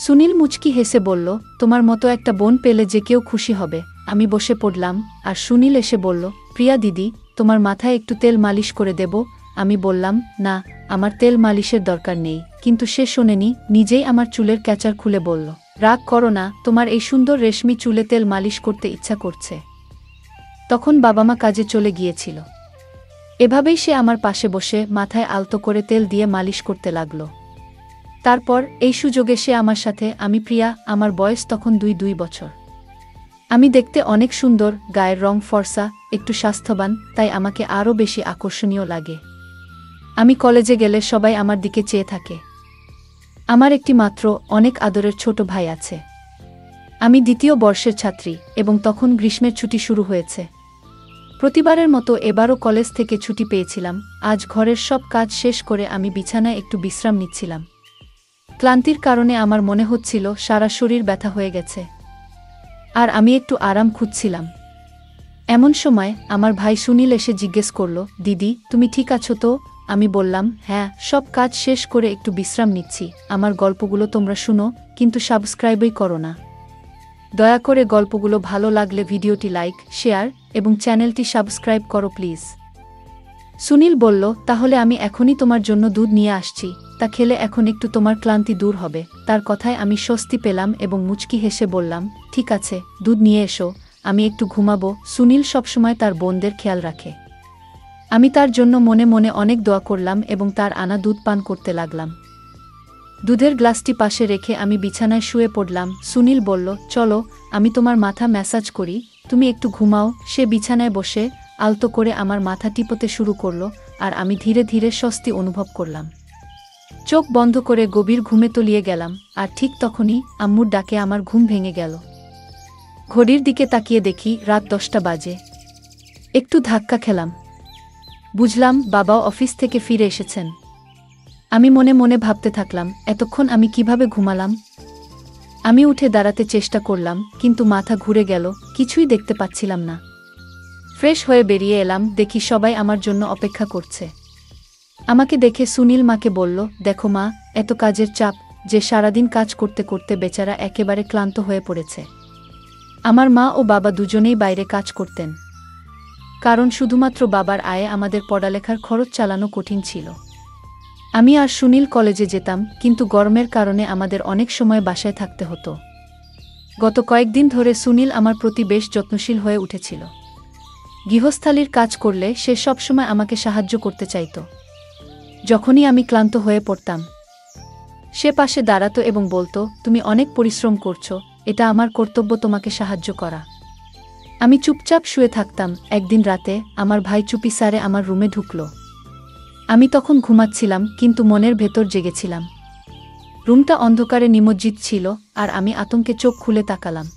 সুনীল মুচকি হেসে বলল, তোমার মতো একটা বোন পেলে যে কেউ খুশি হবে। আমি বসে পড়লাম, আর সুনীল এসে বলল, প্রিয়া দিদি, তোমার মাথায় একটু তেল মালিশ করে দেব। আমি বললাম, না, আমার তেল মালিশের দরকার নেই। কিন্তু সে শোনেনি, নিজেই আমার চুলের ক্যাচার খুলে বলল, রাগ করো না, তোমার এই সুন্দর রেশমি চুলে তেল মালিশ করতে ইচ্ছা করছে। তখন বাবা মা কাজে চলে গিয়েছিল। এভাবেই সে আমার পাশে বসে মাথায় আলতো করে তেল দিয়ে মালিশ করতে লাগল। তারপর এই সুযোগে সে আমার সাথে, আমি প্রিয়া, আমার বয়স তখন 2 বছর। আমি দেখতে অনেক সুন্দর, গায়ের রং ফর্সা, একটু স্বাস্থ্যবান, তাই আমাকে আরও বেশি আকর্ষণীয় লাগে। আমি কলেজে গেলে সবাই আমার দিকে চেয়ে থাকে। আমার একটি মাত্র অনেক আদরের ছোট ভাই আছে। আমি 2য় বর্ষের ছাত্রী, এবং তখন গ্রীষ্মের ছুটি শুরু হয়েছে। প্রতিবারের মতো এবারও কলেজ থেকে ছুটি পেয়েছিলাম। আজ ঘরের সব কাজ শেষ করে আমি বিছানায় একটু বিশ্রাম নিচ্ছিলাম। ক্লান্তির কারণে আমার মনে হচ্ছিল সারা শরীর ব্যথা হয়ে গেছে, আর আমি একটু আরাম খুঁজছিলাম। এমন সময় আমার ভাই সুনীল এসে জিজ্ঞেস করল, দিদি, তুমি ঠিক আছো তো? আমি বললাম, হ্যাঁ, সব কাজ শেষ করে একটু বিশ্রাম নিচ্ছি। আমার গল্পগুলো তোমরা শুনো, কিন্তু সাবস্ক্রাইবই করো না। দয়া করে গল্পগুলো ভালো লাগলে ভিডিওটি লাইক, শেয়ার এবং চ্যানেলটি সাবস্ক্রাইব করো প্লিজ। সুনীল বলল, তাহলে আমি এখনই তোমার জন্য দুধ নিয়ে আসছি, তা খেলে এখন একটু তোমার ক্লান্তি দূর হবে। তার কথায় আমি স্বস্তি পেলাম এবং মুচকি হেসে বললাম, ঠিক আছে, দুধ নিয়ে এসো, আমি একটু ঘুমাবো। সুনীল সবসময় তার বোনদের খেয়াল রাখে। আমি তার জন্য মনে মনে অনেক দোয়া করলাম এবং তার আনা দুধ পান করতে লাগলাম। দুধের গ্লাসটি পাশে রেখে আমি বিছানায় শুয়ে পড়লাম। সুনীল বলল, চলো, আমি তোমার মাথা ম্যাসাজ করি, তুমি একটু ঘুমাও। সে বিছানায় বসে আলতো করে আমার মাথা টিপতে শুরু করল, আর আমি ধীরে ধীরে স্বস্তি অনুভব করলাম। চোখ বন্ধ করে গভীর ঘুমে তলিয়ে গেলাম। আর ঠিক তখনই আম্মুর ডাকে আমার ঘুম ভেঙে গেল। ঘড়ির দিকে তাকিয়ে দেখি রাত 10টা বাজে। একটু ধাক্কা খেলাম। বুঝলাম বাবাও অফিস থেকে ফিরে এসেছেন। আমি মনে মনে ভাবতে থাকলাম, এতক্ষণ আমি কিভাবে ঘুমালাম। আমি উঠে দাঁড়াতে চেষ্টা করলাম, কিন্তু মাথা ঘুরে গেল, কিছুই দেখতে পাচ্ছিলাম না। ফ্রেশ হয়ে বেরিয়ে এলাম, দেখি সবাই আমার জন্য অপেক্ষা করছে। আমাকে দেখে সুনীল মাকে বলল, দেখো মা, এত কাজের চাপ যে সারাদিন কাজ করতে করতে বেচারা একেবারে ক্লান্ত হয়ে পড়েছে। আমার মা ও বাবা দুজনেই বাইরে কাজ করতেন, কারণ শুধুমাত্র বাবার আয়ে আমাদের পড়ালেখার খরচ চালানো কঠিন ছিল। আমি আর সুনীল কলেজে যেতাম, কিন্তু গরমের কারণে আমাদের অনেক সময় বাসায় থাকতে হতো। গত কয়েকদিন ধরে সুনীল আমার প্রতি বেশ যত্নশীল হয়ে উঠেছিল। গৃহস্থালির কাজ করলে সে সবসময় আমাকে সাহায্য করতে চাইত। যখনই আমি ক্লান্ত হয়ে পড়তাম, সে পাশে দাঁড়াতো এবং বলতো, তুমি অনেক পরিশ্রম করছো, এটা আমার কর্তব্য তোমাকে সাহায্য করা। আমি চুপচাপ শুয়ে থাকতাম। একদিন রাতে আমার ভাই চুপি সারে আমার রুমে ঢুকল। আমি তখন ঘুমাচ্ছিলাম, কিন্তু মনের ভেতর জেগেছিলাম। রুমটা অন্ধকারে নিমজ্জিত ছিল, আর আমি আতঙ্কে চোখ খুলে তাকালাম।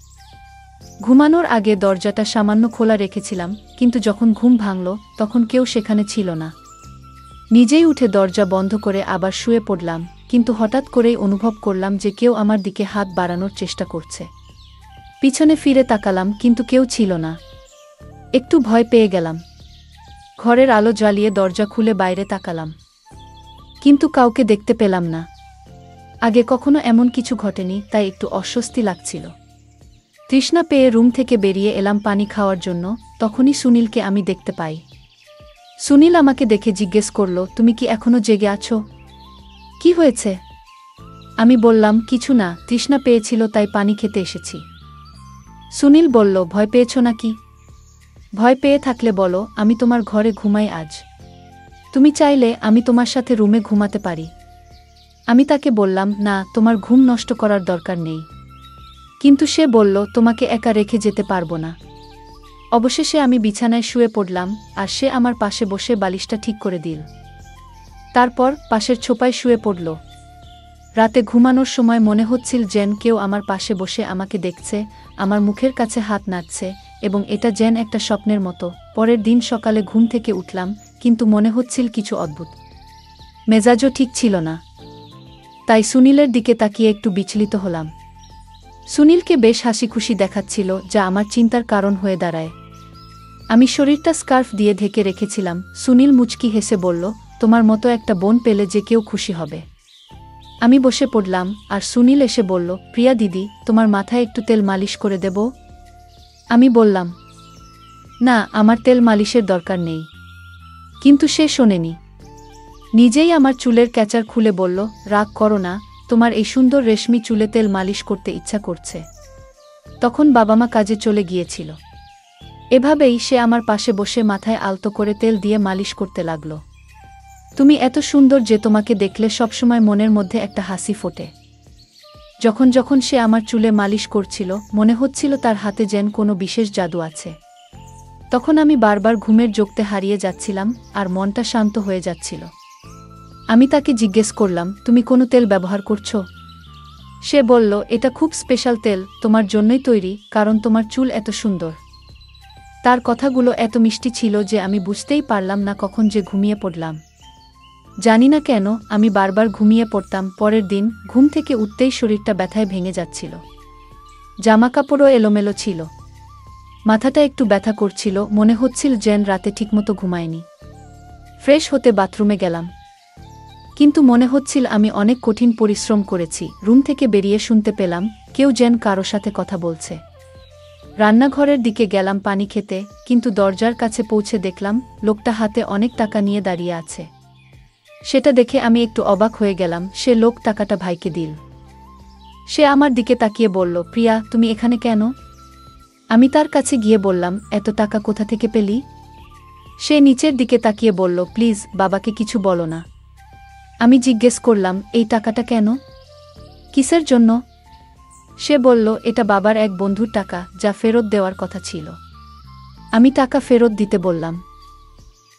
ঘুমানোর আগে দরজাটা সামান্য খোলা রেখেছিলাম, কিন্তু যখন ঘুম ভাঙল তখন কেউ সেখানে ছিল না। নিজেই উঠে দরজা বন্ধ করে আবার শুয়ে পড়লাম, কিন্তু হঠাৎ করেই অনুভব করলাম যে কেউ আমার দিকে হাত বাড়ানোর চেষ্টা করছে। পিছনে ফিরে তাকালাম, কিন্তু কেউ ছিল না। একটু ভয় পেয়ে গেলাম। ঘরের আলো জ্বালিয়ে দরজা খুলে বাইরে তাকালাম, কিন্তু কাউকে দেখতে পেলাম না। আগে কখনো এমন কিছু ঘটেনি, তাই একটু অস্বস্তি লাগছিল। তৃষ্ণা পেয়ে রুম থেকে বেরিয়ে এলাম পানি খাওয়ার জন্য। তখনই সুনীলকে আমি দেখতে পাই। সুনীল আমাকে দেখে জিজ্ঞেস করল, তুমি কি এখনো জেগে আছো? কি হয়েছে? আমি বললাম, কিছু না, তৃষ্ণা পেয়েছিল তাই পানি খেতে এসেছি। সুনীল বলল, ভয় পেয়েছ নাকি? ভয় পেয়ে থাকলে বলো, আমি তোমার ঘরে ঘুমাই আজ। তুমি চাইলে আমি তোমার সাথে রুমে ঘুমাতে পারি। আমি তাকে বললাম, না, তোমার ঘুম নষ্ট করার দরকার নেই। কিন্তু সে বলল, তোমাকে একা রেখে যেতে পারবো না। অবশেষে আমি বিছানায় শুয়ে পড়লাম, আর সে আমার পাশে বসে বালিশটা ঠিক করে দিল। তারপর পাশের ছোপায় শুয়ে পড়ল। রাতে ঘুমানোর সময় মনে হচ্ছিল যেন কেউ আমার পাশে বসে আমাকে দেখছে, আমার মুখের কাছে হাত নাড়ছে, এবং এটা যেন একটা স্বপ্নের মতো। পরের দিন সকালে ঘুম থেকে উঠলাম, কিন্তু মনে হচ্ছিল কিছু অদ্ভুত। মেজাজও ঠিক ছিল না। তাই সুনীলের দিকে তাকিয়ে একটু বিচলিত হলাম। সুনীলকে বেশ হাসি খুশি দেখাচ্ছিল, যা আমার চিন্তার কারণ হয়ে দাঁড়ায়। আমি শরীরটা স্কার্ফ দিয়ে ঢেকে রেখেছিলাম। সুনীল মুচকি হেসে বলল, তোমার মতো একটা বোন পেলে যে কেউ খুশি হবে। আমি বসে পড়লাম আর সুনীল এসে বলল, প্রিয়া দিদি, তোমার মাথায় একটু তেল মালিশ করে দেব? আমি বললাম, না, আমার তেল মালিশের দরকার নেই। কিন্তু সে শোনেনি। নিজেই আমার চুলের ক্যাচার খুলে বলল, রাগ করো না, তোমার এই সুন্দর রেশমি চুলে তেল মালিশ করতে ইচ্ছা করছে। তখন বাবা মা কাজে চলে গিয়েছিল। এভাবেই সে আমার পাশে বসে মাথায় আলতো করে তেল দিয়ে মালিশ করতে লাগল। তুমি এত সুন্দর যে তোমাকে দেখলে সবসময় মনের মধ্যে একটা হাসি ফোটে। যখন যখন সে আমার চুলে মালিশ করছিল, মনে হচ্ছিল তার হাতে যেন কোনো বিশেষ জাদু আছে। তখন আমি বারবার ঘুমের জোগতে হারিয়ে যাচ্ছিলাম আর মনটা শান্ত হয়ে যাচ্ছিল। আমি তাকে জিজ্ঞেস করলাম, তুমি কোনো তেল ব্যবহার করছো? সে বলল, এটা খুব স্পেশাল তেল, তোমার জন্যই তৈরি, কারণ তোমার চুল এত সুন্দর। তার কথাগুলো এত মিষ্টি ছিল যে আমি বুঝতেই পারলাম না কখন যে ঘুমিয়ে পড়লাম। জানি না কেন আমি বারবার ঘুমিয়ে পড়তাম। পরের দিন ঘুম থেকে উঠতেই শরীরটা ব্যথায় ভেঙে যাচ্ছিল। জামাকাপড়ও এলোমেলো ছিল। মাথাটা একটু ব্যথা করছিল, মনে হচ্ছিল যেন রাতে ঠিকমতো ঘুমায়নি। ফ্রেশ হতে বাথরুমে গেলাম, কিন্তু মনে হচ্ছিল আমি অনেক কঠিন পরিশ্রম করেছি। রুম থেকে বেরিয়ে শুনতে পেলাম কেউ যেন কারো সাথে কথা বলছে। রান্নাঘরের দিকে গেলাম পানি খেতে, কিন্তু দরজার কাছে পৌঁছে দেখলাম লোকটা হাতে অনেক টাকা নিয়ে দাঁড়িয়ে আছে। সেটা দেখে আমি একটু অবাক হয়ে গেলাম। সে লোক টাকাটা ভাইকে দিল। সে আমার দিকে তাকিয়ে বলল, প্রিয়া, তুমি এখানে কেন? আমি তার কাছে গিয়ে বললাম, এত টাকা কোথা থেকে পেলি? সে নিচের দিকে তাকিয়ে বলল, প্লিজ বাবাকে কিছু বলো না। আমি জিজ্ঞেস করলাম, এই টাকাটা কেন? কিসের জন্য? সে বলল, এটা বাবার এক বন্ধুর টাকা, যা ফেরত দেওয়ার কথা ছিল। আমি টাকা ফেরত দিতে বললাম,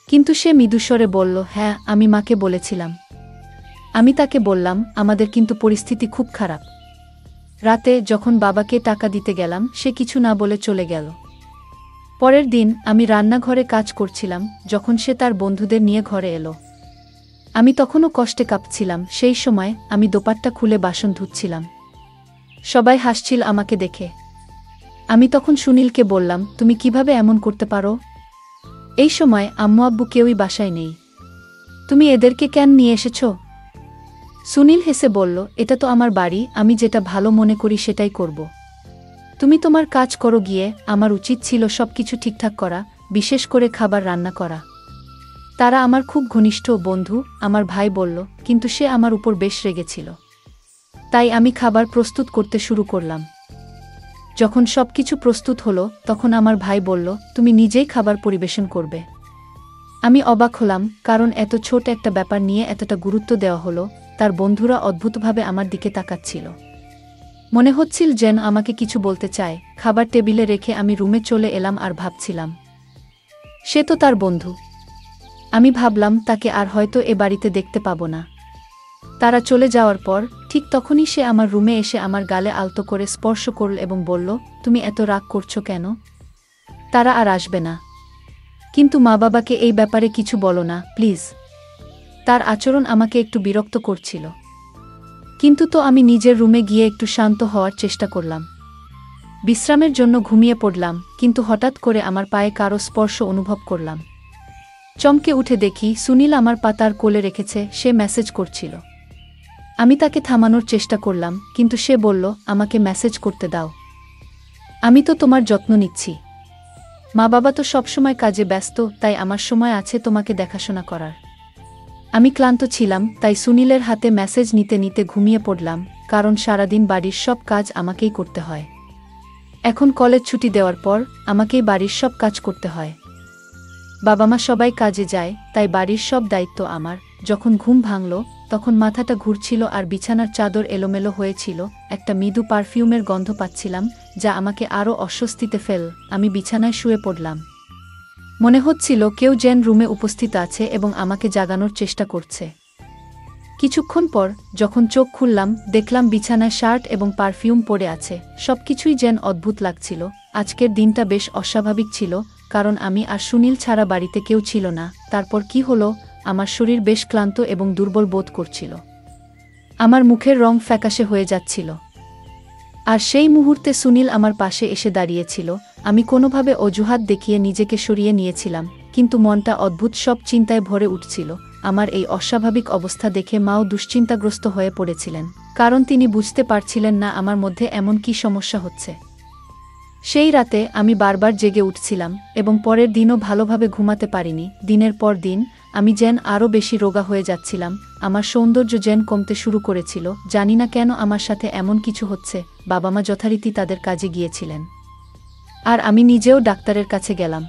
কিন্তু সে মৃদুস্বরে বলল, হ্যাঁ, আমি মাকে বলেছিলাম। আমি তাকে বললাম, আমাদের কিন্তু পরিস্থিতি খুব খারাপ। রাতে যখন বাবাকে টাকা দিতে গেলাম, সে কিছু না বলে চলে গেল। পরের দিন আমি রান্নাঘরে কাজ করছিলাম যখন সে তার বন্ধুদের নিয়ে ঘরে এলো। আমি তখনও কষ্টে কাঁপছিলাম। সেই সময় আমি দোপাট্টা খুলে বাসন ধুচ্ছিলাম। সবাই হাসছিল আমাকে দেখে। আমি তখন সুনীলকে বললাম, তুমি কিভাবে এমন করতে পারো? এই সময় আম্মু আব্বু কেউই বাসায় নেই। তুমি এদেরকে কেন নিয়ে এসেছ? সুনীল হেসে বলল, এটা তো আমার বাড়ি, আমি যেটা ভালো মনে করি সেটাই করব। তুমি তোমার কাজ করো গিয়ে, আমার উচিত ছিল সবকিছু ঠিকঠাক করা, বিশেষ করে খাবার রান্না করা। তারা আমার খুব ঘনিষ্ঠ বন্ধু, আমার ভাই বলল, কিন্তু সে আমার উপর বেশ রেগেছিল। তাই আমি খাবার প্রস্তুত করতে শুরু করলাম। যখন সবকিছু প্রস্তুত হলো, তখন আমার ভাই বলল, তুমি নিজেই খাবার পরিবেশন করবে। আমি অবাক হলাম, কারণ এত ছোট একটা ব্যাপার নিয়ে এতটা গুরুত্ব দেওয়া হলো। তার বন্ধুরা অদ্ভুতভাবে আমার দিকে তাকাচ্ছিল। মনে হচ্ছিল যেন আমাকে কিছু বলতে চায়। খাবার টেবিলে রেখে আমি রুমে চলে এলাম আর ভাবছিলাম, সে তো তার বন্ধু। আমি ভাবলাম তাকে আর হয়তো এ বাড়িতে দেখতে পাবো না। তারা চলে যাওয়ার পর ঠিক তখনই সে আমার রুমে এসে আমার গালে আলতো করে স্পর্শ করল এবং বলল, তুমি এত রাগ করছো কেন? তারা আর আসবে না। কিন্তু মা বাবাকে এই ব্যাপারে কিছু বলো না, প্লিজ। তার আচরণ আমাকে একটু বিরক্ত করছিল। কিন্তু তো আমি নিজের রুমে গিয়ে একটু শান্ত হওয়ার চেষ্টা করলাম। বিশ্রামের জন্য ঘুমিয়ে পড়লাম, কিন্তু হঠাৎ করে আমার পায়ে কারো স্পর্শ অনুভব করলাম। চমকে উঠে দেখি সুনীল আমার পা তার কোলে রেখেছে। সে মেসেজ করছিল। আমি তাকে থামানোর চেষ্টা করলাম, কিন্তু সে বলল, আমাকে মেসেজ করতে দাও। আমি তো তোমার যত্ন নিচ্ছি। মা বাবা তো সবসময় কাজে ব্যস্ত, তাই আমার সময় আছে তোমাকে দেখাশোনা করার। আমি ক্লান্ত ছিলাম, তাই সুনীলের হাতে মেসেজ নিতে নিতে ঘুমিয়ে পড়লাম, কারণ সারাদিন বাড়ির সব কাজ আমাকেই করতে হয়। এখন কলেজ ছুটি দেওয়ার পর আমাকেই বাড়ির সব কাজ করতে হয়। বাবা মা সবাই কাজে যায়, তাই বাড়ির সব দায়িত্ব আমার। যখন ঘুম ভাঙল, তখন মাথাটা ঘুরছিল আর বিছানার চাদর এলোমেলো হয়েছিল। একটা মৃদু পারফিউমের গন্ধ পাচ্ছিলাম, যা আমাকে আরও অস্বস্তিতে ফেল। আমি বিছানায় শুয়ে পড়লাম। মনে হচ্ছিল কেউ যেন রুমে উপস্থিত আছে এবং আমাকে জাগানোর চেষ্টা করছে। কিছুক্ষণ পর যখন চোখ খুললাম, দেখলাম বিছানায় শার্ট এবং পারফিউম পড়ে আছে। সবকিছুই যেন অদ্ভুত লাগছিল। আজকের দিনটা বেশ অস্বাভাবিক ছিল, কারণ আমি আর সুনীল ছাড়া বাড়িতে কেউ ছিল না। তারপর কি হলো? আমার শরীর বেশ ক্লান্ত এবং দুর্বল বোধ করছিল। আমার মুখের রং ফ্যাকাশে হয়ে যাচ্ছিল। আর সেই মুহূর্তে সুনীল আমার পাশে এসে দাঁড়িয়েছিল। আমি কোনোভাবে অজুহাত দেখিয়ে নিজেকে সরিয়ে নিয়েছিলাম, কিন্তু মনটা অদ্ভুত সব চিন্তায় ভরে উঠছিল। আমার এই অস্বাভাবিক অবস্থা দেখে মাও দুশ্চিন্তাগ্রস্ত হয়ে পড়েছিলেন, কারণ তিনি বুঝতে পারছিলেন না আমার মধ্যে এমন কী সমস্যা হচ্ছে। সেই রাতে আমি বারবার জেগে উঠছিলাম এবং পরের দিনও ভালোভাবে ঘুমাতে পারিনি। দিনের পর দিন আমি যেন আরও বেশি রোগা হয়ে যাচ্ছিলাম, আমার সৌন্দর্য যেন কমতে শুরু করেছিল। জানি না কেন আমার সাথে এমন কিছু হচ্ছে। বাবা মা যথারীতি তাদের কাজে গিয়েছিলেন, আর আমি নিজেও ডাক্তারের কাছে গেলাম।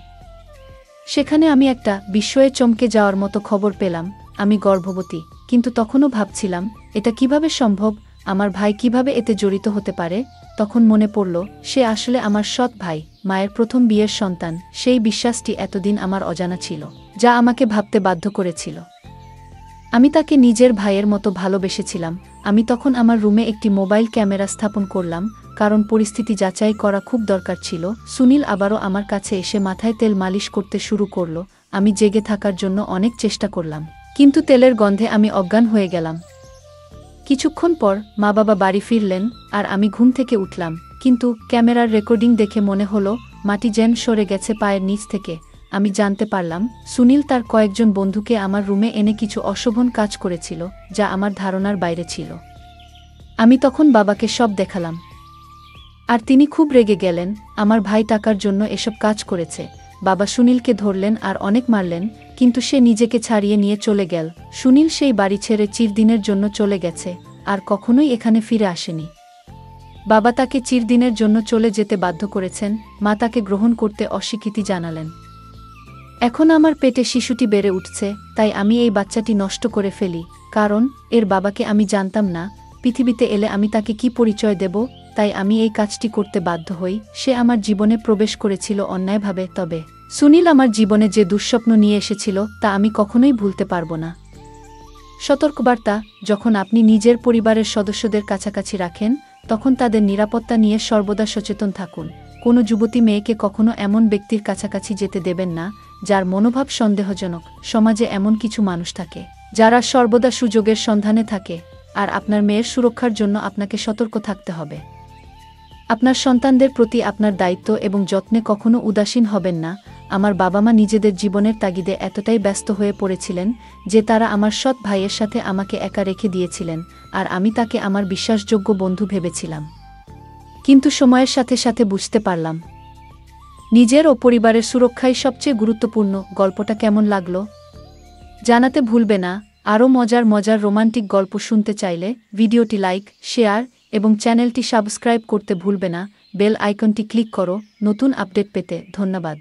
সেখানে আমি একটা বিস্ময়ে চমকে যাওয়ার মতো খবর পেলাম, আমি গর্ভবতী। কিন্তু তখনও ভাবছিলাম, এটা কিভাবে সম্ভব, আমার ভাই কিভাবে এতে জড়িত হতে পারে। তখন মনে পড়ল, সে আসলে আমার সৎ ভাই, মায়ের প্রথম বিয়ের সন্তান। সেই বিশ্বাসটি এতদিন আমার অজানা ছিল, যা আমাকে ভাবতে বাধ্য করেছিল আমি তাকে নিজের ভাইয়ের মতো ভালোবেসেছিলাম। আমি তখন আমার রুমে একটি মোবাইল ক্যামেরা স্থাপন করলাম, কারণ পরিস্থিতি যাচাই করা খুব দরকার ছিল। সুনীল আবারও আমার কাছে এসে মাথায় তেল মালিশ করতে শুরু করল। আমি জেগে থাকার জন্য অনেক চেষ্টা করলাম, কিন্তু তেলের গন্ধে আমি অজ্ঞান হয়ে গেলাম। কিছুক্ষণ পর মা বাবা বাড়ি ফিরলেন, আর আমি ঘুম থেকে উঠলাম। কিন্তু ক্যামেরার রেকর্ডিং দেখে মনে হলো মাটি যেন সরে গেছে পায়ের নিচ থেকে। আমি জানতে পারলাম সুনীল তার কয়েকজন বন্ধুকে আমার রুমে এনে কিছু অশোভন কাজ করেছিল, যা আমার ধারণার বাইরে ছিল। আমি তখন বাবাকে সব দেখালাম, আর তিনি খুব রেগে গেলেন। আমার ভাই টাকার জন্য এসব কাজ করেছে। বাবা সুনীলকে ধরলেন আর অনেক মারলেন, কিন্তু সে নিজেকে ছাড়িয়ে নিয়ে চলে গেল। সুনীল সেই বাড়ি ছেড়ে চিরদিনের জন্য চলে গেছে, আর কখনোই এখানে ফিরে আসেনি। বাবা তাকে চিরদিনের জন্য চলে যেতে বাধ্য করেছেন, মা তাকে গ্রহণ করতে অস্বীকৃতি জানালেন। এখন আমার পেটে শিশুটি বেড়ে উঠছে, তাই আমি এই বাচ্চাটি নষ্ট করে ফেলি, কারণ এর বাবাকে আমি জানতাম না। পৃথিবীতে এলে আমি তাকে কি পরিচয় দেব? তাই আমি এই কাজটি করতে বাধ্য হই। সে আমার জীবনে প্রবেশ করেছিল অন্যায়ভাবে, তবে সুনীল আমার জীবনে যে দুঃস্বপ্ন নিয়ে এসেছিল তা আমি কখনোই ভুলতে পারব না। সতর্কবার্তা: যখন আপনি নিজের পরিবারের সদস্যদের কাছাকাছি রাখেন, তখন তাদের নিরাপত্তা নিয়ে সর্বদা সচেতন থাকুন। কোনো যুবতী মেয়েকে কখনো এমন ব্যক্তির কাছাকাছি যেতে দেবেন না, যার মনোভাব সন্দেহজনক। সমাজে এমন কিছু মানুষ থাকে, যারা সর্বদা সুযোগের সন্ধানে থাকে, আর আপনার মেয়ের সুরক্ষার জন্য আপনাকে সতর্ক থাকতে হবে। আপনার সন্তানদের প্রতি আপনার দায়িত্ব এবং যত্নে কখনো উদাসীন হবেন না। আমার বাবা মা নিজেদের জীবনের তাগিদে এতটাই ব্যস্ত হয়ে পড়েছিলেন যে তারা আমার সৎ ভাইয়ের সাথে আমাকে একা রেখে দিয়েছিলেন, আর আমি তাকে আমার বিশ্বাসযোগ্য বন্ধু ভেবেছিলাম। কিন্তু সময়ের সাথে সাথে বুঝতে পারলাম, নিজের ও পরিবারের সুরক্ষাই সবচেয়ে গুরুত্বপূর্ণ। গল্পটা কেমন লাগলো জানাতে ভুলবে না। আরও মজার মজার রোমান্টিক গল্প শুনতে চাইলে ভিডিওটি লাইক, শেয়ার এবং চ্যানেলটি সাবস্ক্রাইব করতে ভুলবে না। বেল আইকনটি ক্লিক করো নতুন আপডেট পেতে। ধন্যবাদ।